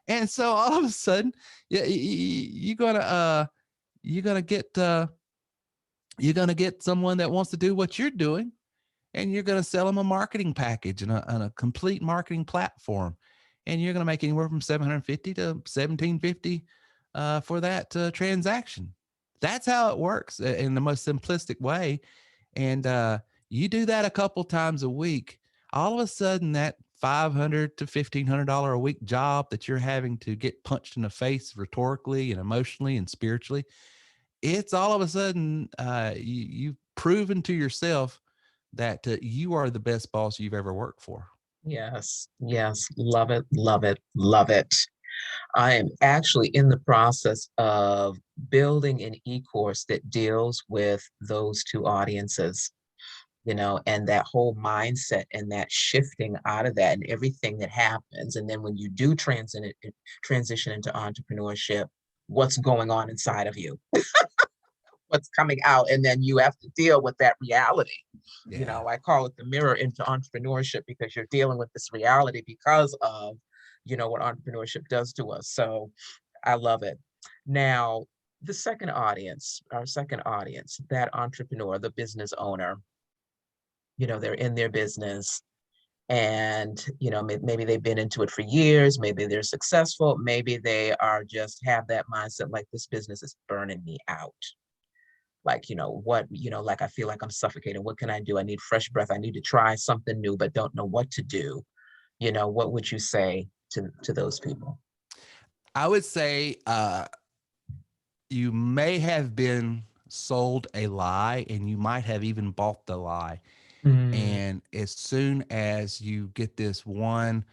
And so all of a sudden, you're going to get someone that wants to do what you're doing, and you're going to sell them a marketing package and a complete marketing platform. And you're going to make anywhere from $750 to $1,750 for that transaction. That's how it works in the most simplistic way. And you do that a couple times a week, all of a sudden that $500 to $1,500 a week job that you're having to get punched in the face rhetorically and emotionally and spiritually, it's all of a sudden you've proven to yourself that you are the best boss you've ever worked for. Yes, yes, love it, love it, love it. I am actually in the process of building an e-course that deals with those two audiences, and that whole mindset and that shifting out of that and everything that happens. And then when you do transition into entrepreneurship, what's going on inside of you? What's coming out, and then you have to deal with that reality. Yeah. I call it the mirror into entrepreneurship, because you're dealing with this reality because of what entrepreneurship does to us. So I love it. Now, our second audience, that entrepreneur, the business owner, they're in their business, And, you know, maybe they've been into it for years, maybe they're successful, maybe they are just have that mindset like this business is burning me out. Like, you know, what, you know, like I feel like I'm suffocating. What can I do? I need fresh breath. I need to try something new, but don't know what to do. You know, what would you say to those people? I would say you may have been sold a lie and you might have even bought the lie. Mm, And as soon as you get this one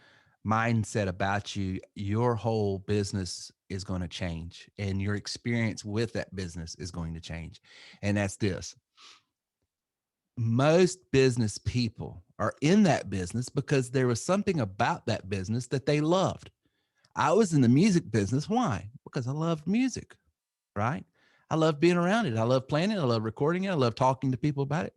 mindset about you, your whole business is going to change and your experience with that business is going to change. And that's this: most business people are in that business because there was something about that business that they loved. I was in the music business. Why? Because I loved music, right? I love being around it. I love playing it. I love recording it. I love talking to people about it.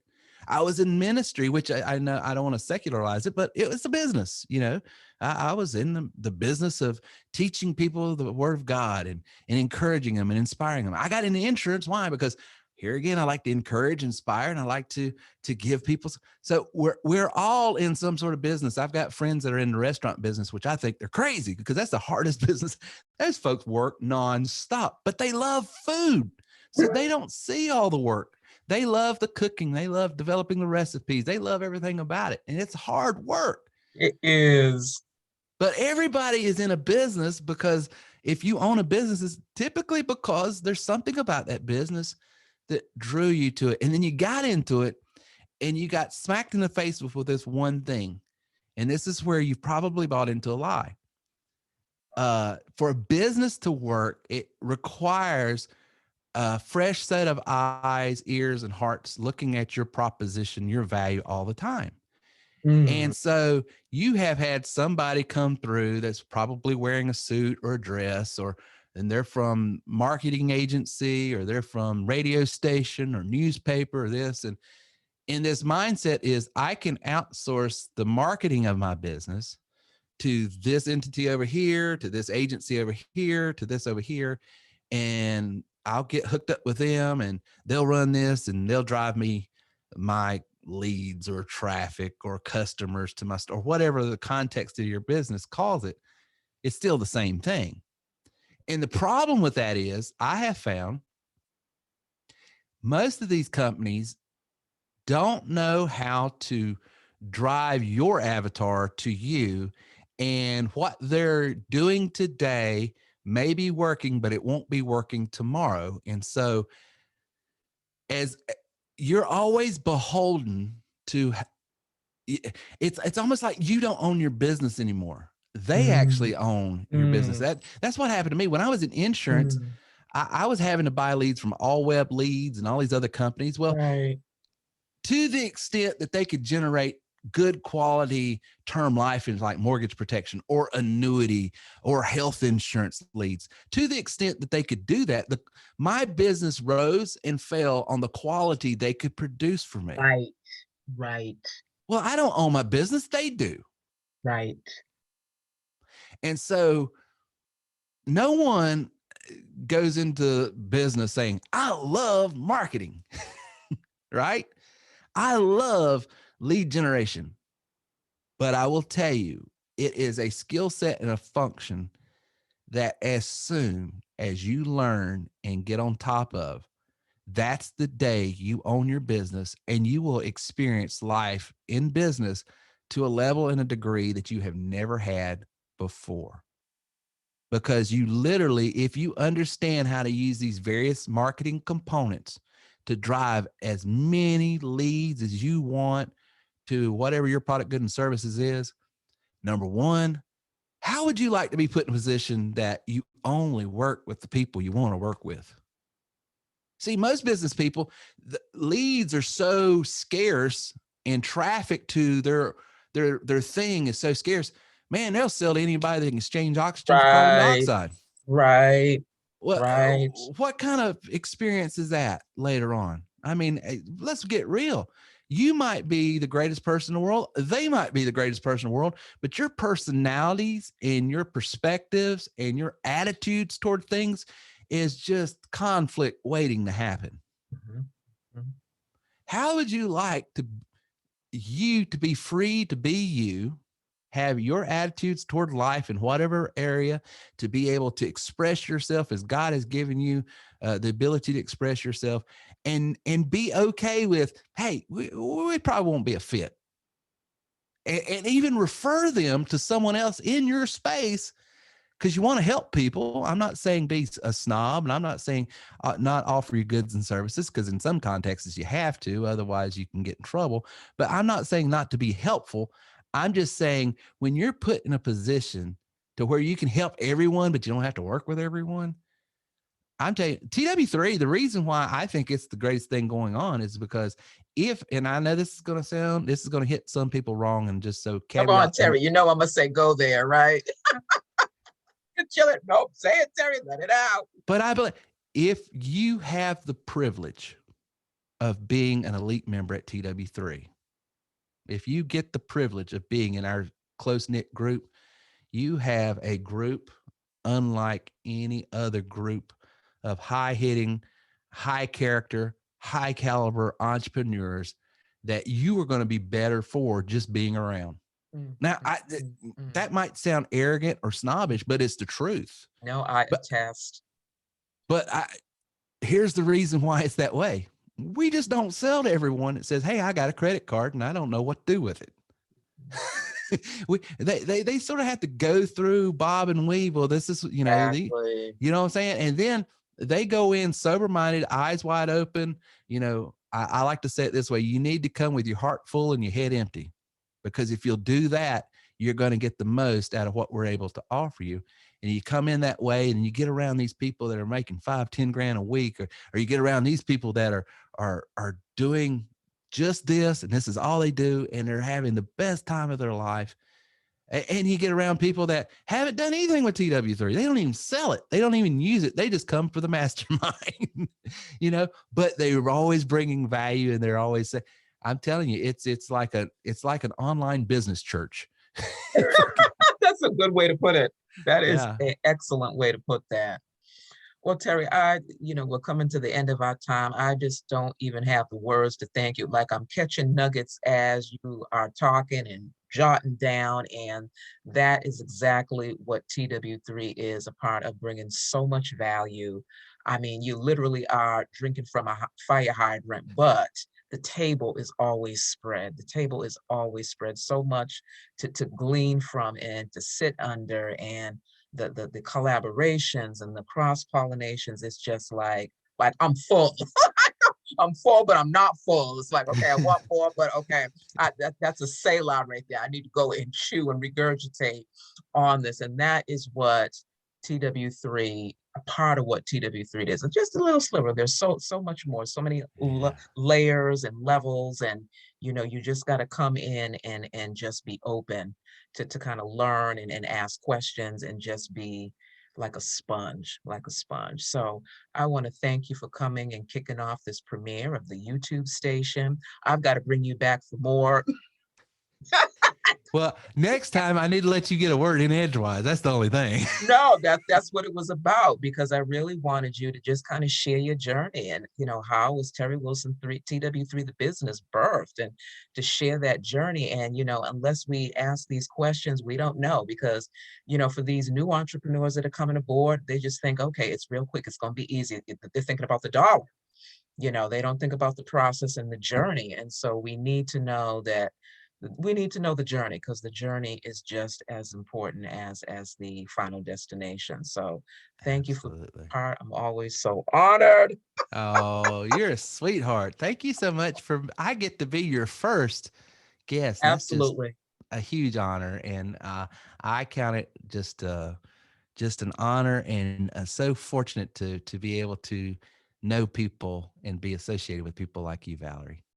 I was in ministry, which I know I don't want to secularize it, but it was a business. You know, I was in the business of teaching people the word of God and encouraging them and inspiring them. I got into insurance. Why? Because here again, I like to encourage, inspire, and I like to give people. So we're all in some sort of business. I've got friends that are in the restaurant business, which I think they're crazy because that's the hardest business. Those folks work nonstop, but they love food. So they don't see all the work. They love the cooking. They love developing the recipes. They love everything about it. And it's hard work. it is. But everybody is in a business because if you own a business, it's typically because there's something about that business that drew you to it. And then you got into it and you got smacked in the face with this one thing. And this is where you probably bought into a lie. For a business to work, it requires a fresh set of eyes, ears, and hearts looking at your proposition, your value all the time. Mm, And so you have had somebody come through that's probably wearing a suit or a dress, and they're from marketing agency or they're from radio station or newspaper or this. And this mindset is I can outsource the marketing of my business to this entity over here, to this agency over here, to this over here. And I'll get hooked up with them and they'll run this and they'll drive me my leads or traffic or customers to my store, whatever the context of your business calls it. It's still the same thing. And the problem with that is I have found most of these companies don't know how to drive your avatar to you, and what they're doing today may be working, but it won't be working tomorrow. And so as you're always beholden to, it's almost like you don't own your business anymore. They mm, actually own your business. mm, That's what happened to me when I was in insurance. mm. I was having to buy leads from All Web Leads and all these other companies. Well, Right. to the extent that they could generate good quality term life in like mortgage protection or annuity or health insurance leads, to the extent that they could do that, my business rose and fell on the quality they could produce for me. Right. Right. Well, I don't own my business, they do. Right. And so no one goes into business saying, I love marketing, right? I love lead generation. But I will tell you, it is a skill set and a function that as soon as you learn and get on top of, that's the day you own your business and you will experience life in business to a level and a degree that you have never had before. Because you literally, if you understand how to use these various marketing components to drive as many leads as you want to whatever your product, good, and services is, number one, how would you like to be put in a position that you only work with the people you want to work with? See, most business people, the leads are so scarce and traffic to their thing is so scarce. Man, they'll sell to anybody that can exchange oxygen for carbon Right. dioxide. Right. Well, Right. what kind of experience is that later on? I mean, let's get real. You might be the greatest person in the world. They might be the greatest person in the world, but your personalities and your perspectives and your attitudes toward things is just conflict waiting to happen. Mhm, mhm. How would you like to you to be free to be you, have your attitudes toward life in whatever area, to be able to express yourself as God has given you the ability to express yourself, and be okay with, hey, we probably won't be a fit, and even refer them to someone else in your space because you want to help people. I'm not saying be a snob, and I'm not saying not offer you goods and services, because in some contexts you have to, otherwise you can get in trouble. But I'm not saying not to be helpful. I'm just saying when you're put in a position to where you can help everyone, but you don't have to work with everyone. I'm telling you, TW3, the reason why I think it's the greatest thing going on is because and I know this is going to hit some people wrong, and just so Come on, caveat, Terry. You know I'm gonna say go there, right? Chill it. Nope. Say it, Terry. Let it out. but I believe if you have the privilege of being an elite member at TW3, if you get the privilege of being in our close knit group, you have a group unlike any other group of high hitting, high character, high caliber entrepreneurs that you are going to be better for just being around. Mm, Now, mm, mm, mm. that might sound arrogant or snobbish, but it's the truth. No, I But attest. but here's the reason why it's that way. We just don't sell to everyone that says, "Hey, I got a credit card and I don't know what to do with it." They sort of have to go through bob and weave. Well, this is, Exactly. you know what I'm saying? And then they go in sober minded, eyes wide open. I like to say it this way: you need to come with your heart full and your head empty, because if you'll do that, you're going to get the most out of what we're able to offer you. And you come in that way, and you get around these people that are making 5-10 grand a week, or you get around these people that are doing just this, and this is all they do, and they're having the best time of their life. And you get around people that haven't done anything with TW3. They don't even sell it. They don't even use it. They just come for the mastermind, but they're always bringing value, and they're always saying, I'm telling you, it's like an online business church. That's a good way to put it. That is Yeah. an excellent way to put that. Well, Terry, we're coming to the end of our time. I just don't even have the words to thank you. Like, I'm catching nuggets as you are talking and jotting down. And that is exactly what TW3 is, a part of bringing so much value. I mean, you literally are drinking from a fire hydrant, but the table is always spread. The table is always spread. So much to glean from and to sit under, and the collaborations and the cross pollinations. It's just like I'm full. I'm full, but I'm not full. It's like, okay, I want more, but okay, that's a Selah right there. I need to go and chew and regurgitate on this, and that is what TW3, a part of what TW3 is, and just a little sliver. There's so much more, so many Yeah. layers and levels, and you just got to come in and just be open to kind of learn and ask questions and just be like a sponge, like a sponge. So I want to thank you for coming and kicking off this premiere of the YouTube station. I've got to bring you back for more. Well, next time I need to let you get a word in edgewise. That's the only thing. No, that's what it was about, because I really wanted you to just kind of share your journey, and how was Terry Wilson TW3 the business birthed, and to share that journey. And unless we ask these questions, we don't know, because for these new entrepreneurs that are coming aboard, they just think, okay, it's real quick, it's going to be easy. They're thinking about the dollar. They don't think about the process and the journey. And so we need to know the journey, because the journey is just as important as the final destination. So thank you for Absolutely. part. I'm always so honored. Oh, you're a sweetheart. Thank you so much I get to be your first guest. And that's just Absolutely. a huge honor. And I count it just an honor, and so fortunate to be able to know people and be associated with people like you, Valerie.